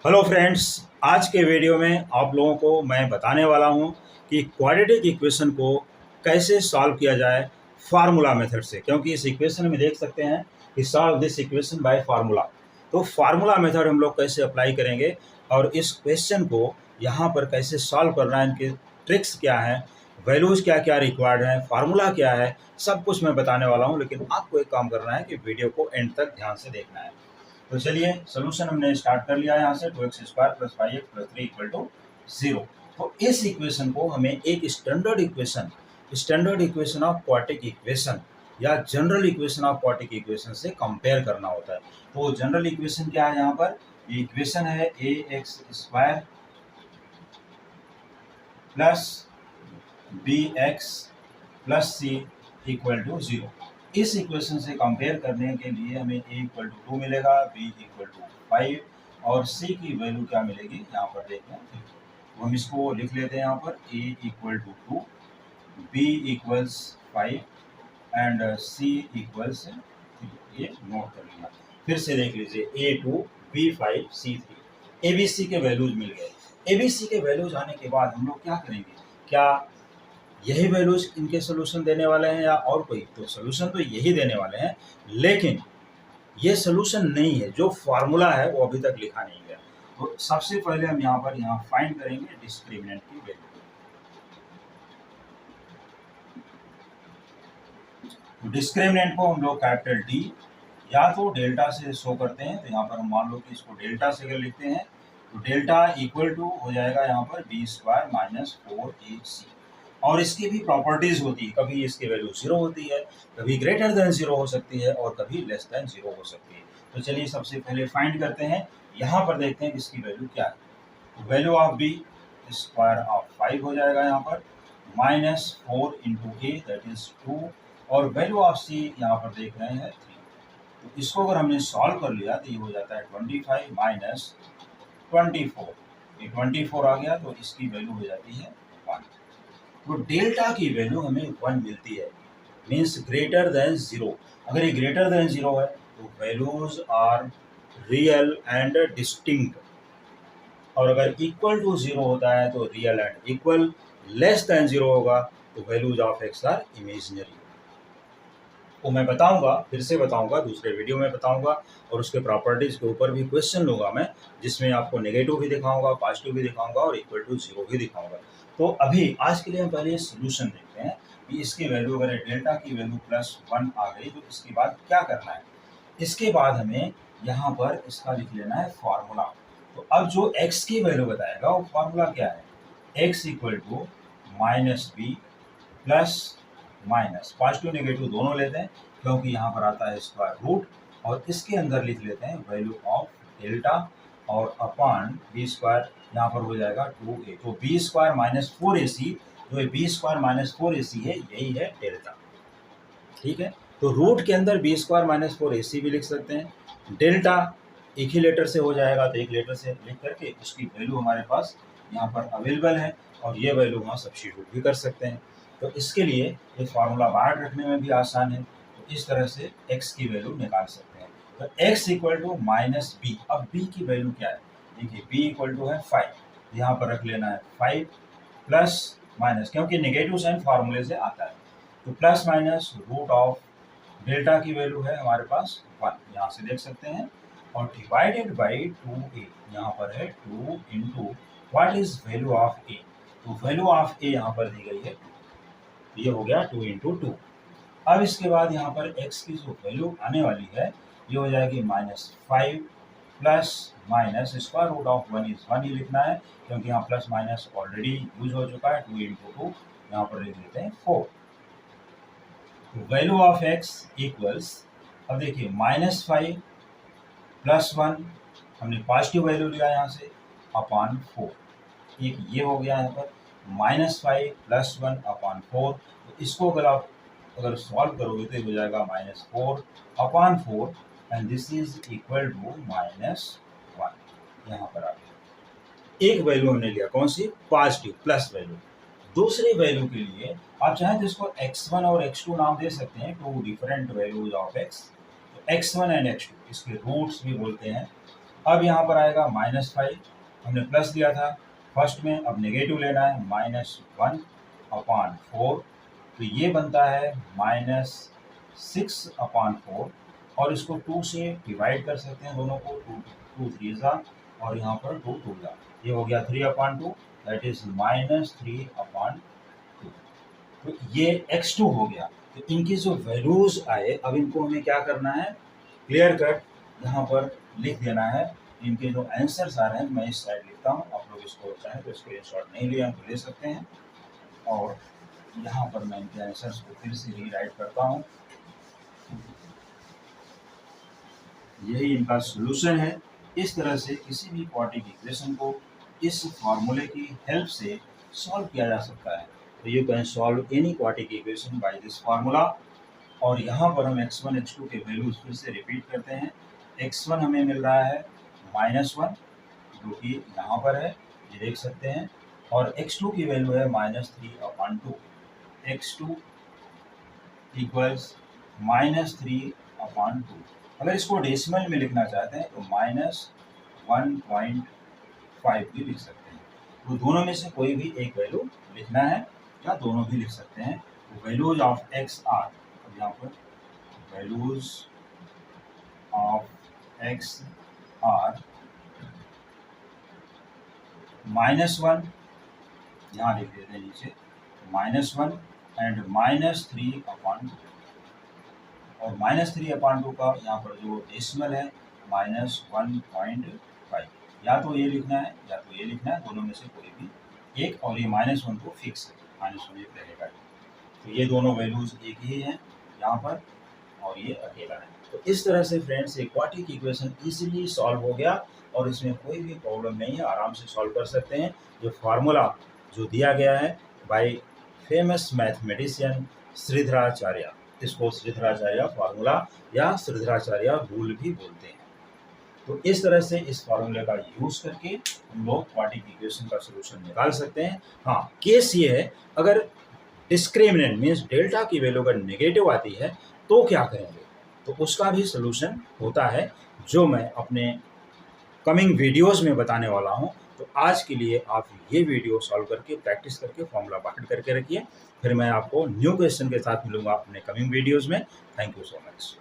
Hello friends, आज के video में आप लोगों को मैं बताने वाला हूं कि क्वाड्रेटिक इक्वेशन को कैसे सॉल्व किया जाए फार्मूला मेथड से। क्योंकि इस इक्वेशन में देख सकते हैं कि solve this equation by formula. तो फार्मूला मेथड हम लोग कैसे अप्लाई करेंगे और इस क्वेश्चन को यहाँ पर कैसे सॉल्व करना है, इनके ट्रिक्स क्या हैं, वैल्यूज़ क्या क्या रिक्वायर्ड हैं, फार्मूला क्या है, सब कुछ मैं बताने वाला हूँ। लेकिन आपको एक काम करना है कि वीडियो को एंड तक ध्यान से देखना है। तो चलिए सोल्यूशन हमने स्टार्ट कर लिया है यहाँ से 2x² + 5x + 3 = 0। तो इस इक्वेशन को हमें एक standard equation of quadratic equation या general equation of quadratic equation से कंपेयर करना होता है। तो जनरल इक्वेशन क्या है, यहाँ पर ये इक्वेशन है ax² + bx + c = 0। इस इक्वेशन से कंपेयर करने के लिए हमें a = 2 मिलेगा, b = 5 और c की वैल्यू क्या मिलेगी यहाँ पर देखते हैं। तो हम इसको लिख लेते हैं यहाँ पर a = 2, b = 5 एंड c = 3। ये नोट कर लिया। फिर से देख लीजिए a2 b5 c3 abc के वैल्यूज मिल गए। abc के वैल्यूज आने के बाद हम लोग क्या करेंगे, क्या यही वैल्यूज इनके सोल्यूशन देने वाले हैं या और कोई? तो सोल्यूशन तो यही देने वाले हैं, लेकिन ये सोल्यूशन नहीं है। जो फार्मूला है वो अभी तक लिखा नहीं गया। तो सबसे पहले हम यहाँ फाइंड करेंगे डिस्क्रिमिनेंट की वैल्यू। तो डिस्क्रिमिनेंट को हम लोग कैपिटल डी या तो डेल्टा से शो करते हैं। तो यहाँ पर हम मान लो कि इसको डेल्टा से अगर लिखते हैं तो डेल्टा इक्वल टू हो जाएगा यहाँ पर b² - 4ac। और इसकी भी प्रॉपर्टीज होती है, कभी इसकी वैल्यू 0 होती है, कभी ग्रेटर देन 0 हो सकती है और कभी लेस देन 0 हो सकती है। तो चलिए सबसे पहले फाइंड करते हैं। यहाँ पर देखते हैं कि इसकी वैल्यू क्या है। तो वैल्यू ऑफ b ² 5 हो जाएगा यहाँ पर, -4 × a दैट इज 2 और वैल्यू ऑफ c यहाँ पर देख रहे हैं 3। तो इसको अगर हमने सॉल्व कर लिया तो ये हो जाता है 25 - 24। ये 24 आ गया तो इसकी वैल्यू हो जाती है 1। तो डेल्टा की वैल्यू हमें 1 मिलती है, मीन्स ग्रेटर देन 0। अगर ये ग्रेटर देन 0 है तो values are real and distinct, और अगर इक्वल टू 0 होता है तो real and equal, less than 0 होगा तो values of x are imaginary. वो मैं बताऊंगा, फिर से बताऊंगा, दूसरे वीडियो में बताऊंगा। और उसके प्रॉपर्टीज के ऊपर भी क्वेश्चन लूंगा मैं, जिसमें आपको नेगेटिव भी दिखाऊंगा, पॉजिटिव भी दिखाऊंगा और इक्वल टू 0 भी दिखाऊंगा। तो अभी आज के लिए हम पहले सोल्यूशन देखते हैं कि इसकी वैल्यू अगर डेल्टा की वैल्यू +1 आ गई तो इसके बाद क्या करना है। इसके बाद हमें यहाँ पर इसका लिख लेना है फॉर्मूला। तो अब जो x की वैल्यू बताएगा वो फॉर्मूला क्या है, x = -b plus minus, positive negative दोनों लेते हैं क्योंकि यहाँ पर आता है स्क्वायर रूट, और इसके अंदर लिख लेते हैं वैल्यू ऑफ डेल्टा और अपान b², यहाँ पर हो जाएगा 2a। तो b² - 4ac, जो b² - 4ac है यही है डेल्टा। ठीक है, तो रूट के अंदर b² - 4ac भी लिख सकते हैं। डेल्टा एक ही लेटर से हो जाएगा तो एक लेटर से लिख करके उसकी वैल्यू हमारे पास यहाँ पर अवेलेबल है और ये वैल्यू वहाँ सब्स्टिट्यूट भी कर सकते हैं। तो इसके लिए ये फार्मूला बाहर रखने में भी आसान है। तो इस तरह से x की वैल्यू निकाल सकते हैं। तो x = -b। अब b की वैल्यू क्या है, देखिए b = है 5, यहाँ पर रख लेना है 5 प्लस माइनस, क्योंकि नेगेटिव साइन फार्मूले से आता है। तो plus minus root of delta की वैल्यू है हमारे पास 1, यहाँ से देख सकते हैं, और डिवाइडेड बाई 2a, यहाँ पर है 2 × what is value of a। तो वैल्यू ऑफ a यहाँ पर दी गई है 2, ये हो गया 2 × 2। अब इसके बाद यहाँ पर x की जो वैल्यू आने वाली है ये हो जाएगी -5 plus minus square root of 1 is 1 ही लिखना है, क्योंकि यहाँ प्लस माइनस ऑलरेडी यूज हो चुका है। 2 × 2 यहाँ पर लिख देते हैं 4। वैल्यू ऑफ x इक्वल्स, अब देखिए -5 + 1, हमने पॉजिटिव वैल्यू लिया यहाँ से, अपान 4। एक ये हो गया यहाँ पर -5 + 1 अपान 4। तो इसको अगर सॉल्व करोगे तो हो जाएगा -4 upon 4 and this is equal to -1। यहाँ पर आ गया। एक वैल्यू हमने लिया, कौन सी, पॉजिटिव प्लस वैल्यू। दूसरी वैल्यू के लिए आप चाहें तो इसको x1 और x2 नाम दे सकते हैं, two different values of x। तो x1 एंड x2 इसके रूट्स भी बोलते हैं, अब यहाँ पर आएगा -5, हमने प्लस लिया था फर्स्ट में, अब नेगेटिव लेना है, -1/4, तो ये बनता है -6/4, और इसको 2 से डिवाइड कर सकते हैं दोनों को, 2 3 जा, और यहाँ पर 2 2 जा, ये हो गया 3/2, दैट इज -3/2। तो ये x2 हो गया। तो इनकी जो वैल्यूज आए, अब इनको हमें क्या करना है, क्लियर कट यहाँ पर लिख देना है। इनके जो आंसर्स आ रहे हैं मैं इस साइड लिखता हूँ, आप लोग इसको चाहें तो स्क्रीनशॉट नहीं लिया तो ले सकते हैं, और यहाँ पर मैं इनके आंसर्स को फिर से रीराइट करता हूँ। यही इनका सोल्यूशन है। इस तरह से किसी भी क्वाड्रेटिक इक्वेशन को इस फॉर्मूले की हेल्प से सॉल्व किया जा सकता है। तो you can solve any quadratic equation by this formula. और यहाँ पर हम x1 x2 के वैल्यूज फिर से रिपीट करते हैं। x1 हमें मिल रहा है -1, जो कि यहाँ पर है, ये देख सकते हैं, और x2 की वैल्यू है -3/2। x2 equals -3/2। अगर इसको डेसिमल में लिखना चाहते हैं तो -1.5 भी लिख सकते हैं। तो दोनों में से कोई भी एक वैल्यू लिखना है, या दोनों भी लिख सकते हैं। तो वैल्यूज ऑफ x आर, अब यहाँ पर वैल्यूज ऑफ x आर -1, यहाँ लिख देते हैं नीचे, -1 एंड -3/2, और -3/2 का यहाँ पर जो डेसिमल है -1.5। या तो ये लिखना है या तो ये लिखना है, दोनों में से कोई भी एक, और ये -1 को फिक्स है, -1 एक रहेगा। तो ये दोनों वैल्यूज एक ही हैं यहाँ पर, और ये अकेला है। तो इस तरह से फ्रेंड्स एक क्वाड्रेटिक इक्वेशन इजीली सॉल्व हो गया, और इसमें कोई भी प्रॉब्लम नहीं है, आराम से सॉल्व कर सकते हैं। जो फार्मूला जो दिया गया है बाय फेमस मैथमेटिशियन श्रीधराचार्य, इसको श्रीधराचार्य फार्मूला या श्रीधराचार्य रूल भी बोलते हैं। तो इस तरह से इस फार्मूले का यूज करके हम लोग क्वाड्रेटिक इक्वेशन का सोल्यूशन निकाल सकते हैं। हाँ, केस ये है, अगर डिस्क्रिमिनेंट मीन्स डेल्टा की वैल्यू अगर नेगेटिव आती है तो क्या करेंगे, तो उसका भी सोल्यूशन होता है, जो मैं अपने कमिंग वीडियोस में बताने वाला हूं। तो आज के लिए आप ये वीडियो सॉल्व करके प्रैक्टिस करके फॉर्मूला बाहर करके रखिए, फिर मैं आपको न्यू क्वेश्चन के साथ मिलूंगा अपने कमिंग वीडियोस में। Thank you so much.